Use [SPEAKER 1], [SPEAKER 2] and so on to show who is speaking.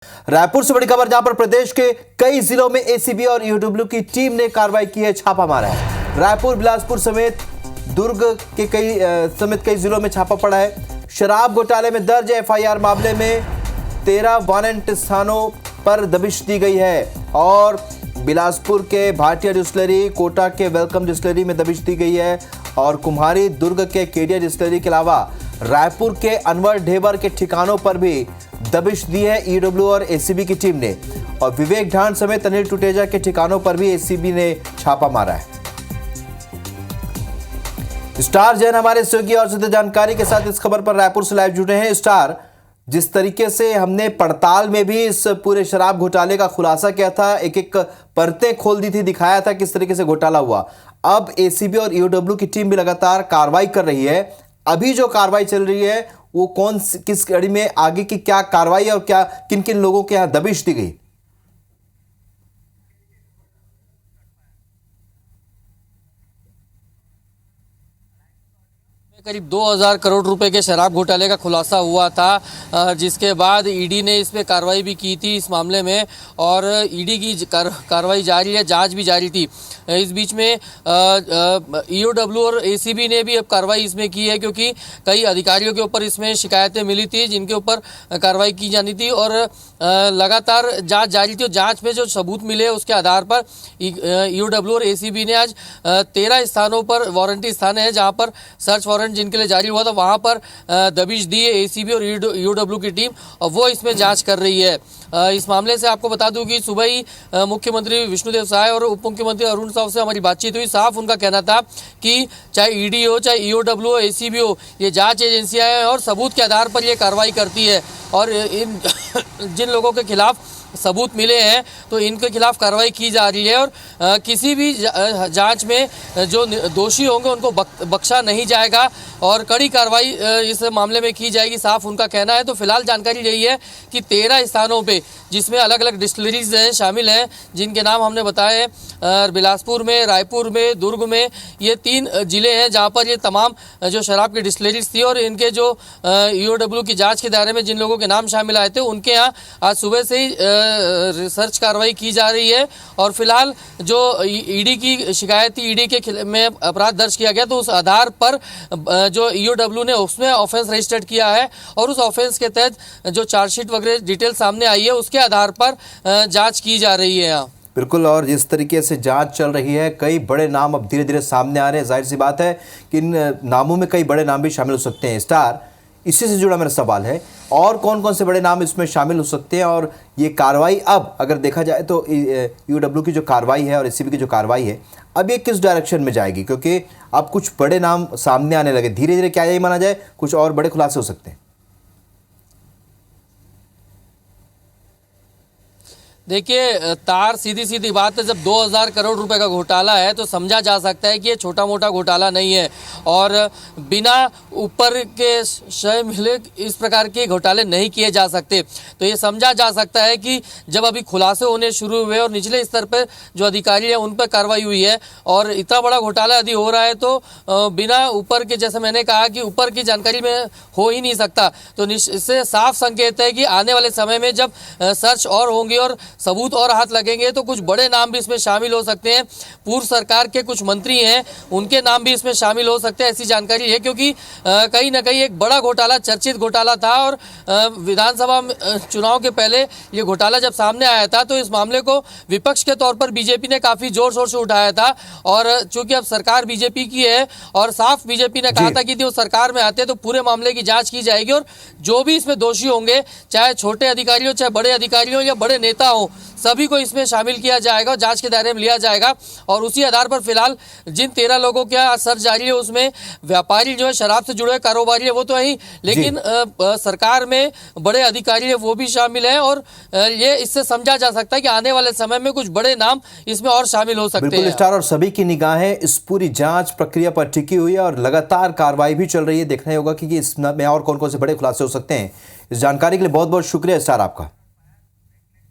[SPEAKER 1] रायपुर से बड़ी खबर, जहां पर प्रदेश के कई जिलों में एसीबी और ईओडब्ल्यू की टीम ने कार्रवाई की है, छापा मारा है। रायपुर, बिलासपुर समेत दुर्ग के कई जिलों में छापा पड़ा है। शराब घोटाले में दर्ज एफआईआर मामले में 13 वारंट स्थानों पर दबिश दी गई है और बिलासपुर के भाटिया डिस्टिलरी, कोटा के वेलकम डिस्टिलरी में दबिश दी गई है और कुम्हारी, दुर्ग के केडिया डिस्टिलरी के अलावा रायपुर के अनवर ढेबर के ठिकानों पर भी दबिश दी है ईओडब्ल्यू और एसीबी की टीम ने। और विवेक ढांड समेत अनिल टुटेजा के ठिकानों पर भी एसीबी ने छापा मारा है। स्टार जैन हमारे सहयोगी और ज्यादा जानकारी के साथ इस खबर पर रायपुर से लाइव जुड़े हैं। स्टार, जिस तरीके से हमने पड़ताल में भी इस पूरे शराब घोटाले का खुलासा किया था, एक एक परतें खोल दी थी, दिखाया था किस तरीके से घोटाला हुआ। अब एसीबी और ईओडब्ल्यू की टीम भी लगातार कार्रवाई कर रही है। अभी जो कार्रवाई चल रही है वो किस कड़ी में, आगे की क्या कार्रवाई और क्या किन किन लोगों के यहां दबिश दी गई?
[SPEAKER 2] करीब 2000 करोड़ रुपए के शराब घोटाले का खुलासा हुआ था, जिसके बाद ईडी ने इस पे कार्रवाई भी की थी इस मामले में और ईडी की कार्रवाई जारी है, जांच भी जारी थी। इस बीच में ईओडब्ल्यू और एसीबी ने भी अब कार्रवाई इसमें की है, क्योंकि कई अधिकारियों के ऊपर इसमें शिकायतें मिली थी जिनके ऊपर कार्रवाई की जानी थी और लगातार जांच जारी थी। और जांच में जो सबूत मिले उसके आधार पर ईओडब्ल्यू और एसीबी ने आज 13 स्थानों पर, वारंटी स्थान है जहां पर सर्च वारंट जिनके लिए जारी हुआ था, वहां पर दबिश दी है एसीबी और ईओडब्ल्यू की टीम और वो इसमें जांच कर रही है। इस मामले से आपको बता दूं कि सुबह ही मुख्यमंत्री विष्णुदेव साय और उप मुख्यमंत्री अरुण साव से हमारी बातचीत हुई। साफ उनका कहना था कि चाहे ईडी हो, चाहे ईओडब्ल्यू हो, एसीबी हो, ये जांच एजेंसियां हैं और सबूत के आधार पर ये कार्रवाई करती है और इन जिन लोगों के खिलाफ सबूत मिले हैं तो इनके खिलाफ कार्रवाई की जा रही है और किसी भी जांच में जो दोषी होंगे उनको बख्शा नहीं जाएगा और कड़ी कार्रवाई इस मामले में की जाएगी, साफ उनका कहना है। तो फिलहाल जानकारी यही है कि 13 स्थानों पे, जिसमें अलग अलग डिस्टिलरीज हैं, शामिल हैं, जिनके नाम हमने बताए, बिलासपुर में, रायपुर में, दुर्ग में, ये 3 जिले हैं जहाँ पर ये तमाम जो शराब की डिस्टिलरीज थी और इनके जो ईओडब्ल्यू की जाँच के दायरे में जिन लोगों के नाम शामिल आए थे उनके यहाँ आज सुबह से ही रिसर्च कार्रवाई की जा रही है। और फिलहाल जो ईडी की शिकायत थी, ईडी के में अपराध दर्ज किया गया, तो उस आधार पर जो ईओडब्ल्यू ने उसमें ऑफेंस रजिस्टर्ड किया है और उस ऑफेंस के तहत जो चार्जशीट वगैरह डिटेल सामने आई है उसके आधार पर जांच की जा रही है यहाँ।
[SPEAKER 1] बिल्कुल, और जिस तरीके से जांच चल रही है, कई बड़े नाम अब धीरे धीरे सामने आ रहे हैं। जाहिर सी बात है कि इन नामों में कई बड़े नाम भी शामिल हो सकते हैं। स्टार, इसी से जुड़ा मेरा सवाल है, और कौन कौन से बड़े नाम इसमें शामिल हो सकते हैं और ये कार्रवाई अब अगर देखा जाए तो ईओडब्ल्यू की जो कार्रवाई है और एसीबी की जो कार्रवाई है, अब ये किस डायरेक्शन में जाएगी? क्योंकि अब कुछ बड़े नाम सामने आने लगे धीरे धीरे, क्या यही माना जाए कुछ और बड़े खुलासे हो सकते हैं?
[SPEAKER 2] देखिए, तार सीधी सीधी बात है, जब 2000 करोड़ रुपए का घोटाला है तो समझा जा सकता है कि ये छोटा मोटा घोटाला नहीं है और बिना ऊपर के शय मिले इस प्रकार के घोटाले नहीं किए जा सकते। तो ये समझा जा सकता है कि जब अभी खुलासे होने शुरू हुए और निचले स्तर पर जो अधिकारी हैं उन पर कार्रवाई हुई है और इतना बड़ा घोटाला यदि हो रहा है तो बिना ऊपर के, जैसे मैंने कहा कि ऊपर की जानकारी में हो ही नहीं सकता। तो इससे साफ संकेत है कि आने वाले समय में जब सर्च और होंगी और सबूत और हाथ लगेंगे तो कुछ बड़े नाम भी इसमें शामिल हो सकते हैं। पूर्व सरकार के कुछ मंत्री हैं, उनके नाम भी इसमें शामिल हो सकते हैं, ऐसी जानकारी है। क्योंकि कहीं ना कहीं एक बड़ा घोटाला, चर्चित घोटाला था और विधानसभा चुनाव के पहले ये घोटाला जब सामने आया था तो इस मामले को विपक्ष के तौर पर बीजेपी ने काफी जोर शोर से उठाया था और चूंकि अब सरकार बीजेपी की है और साफ बीजेपी ने कहा था कि वो सरकार में आते हैं तो पूरे मामले की जांच की जाएगी और जो भी इसमें दोषी होंगे, चाहे छोटे अधिकारी हो, चाहे बड़े अधिकारी हो या बड़े नेता हो, सभी को इसमें शामिल किया जाएगा और जांच के दायरे में लिया जाएगा। और उसी आधार पर फिलहाल जिन 13 लोगों के सर्च जारी है उसमें व्यापारी जो है, शराब से जुड़े कारोबारी है वो तो है ही, लेकिन सरकार में बड़े अधिकारी है वो भी शामिल हैं और ये इससे समझा जा सकता है कि आने वाले समय में कुछ बड़े नाम इसमें और शामिल हो सकते हैं।
[SPEAKER 1] स्टार, और सभी की निगाहें इस पूरी जांच प्रक्रिया पर टिकी हुई है और लगातार कार्रवाई भी चल रही है। देखना होगा कि इसमें और कौन कौन से बड़े खुलासे हो सकते हैं। इस जानकारी के लिए बहुत बहुत शुक्रिया स्टार आपका।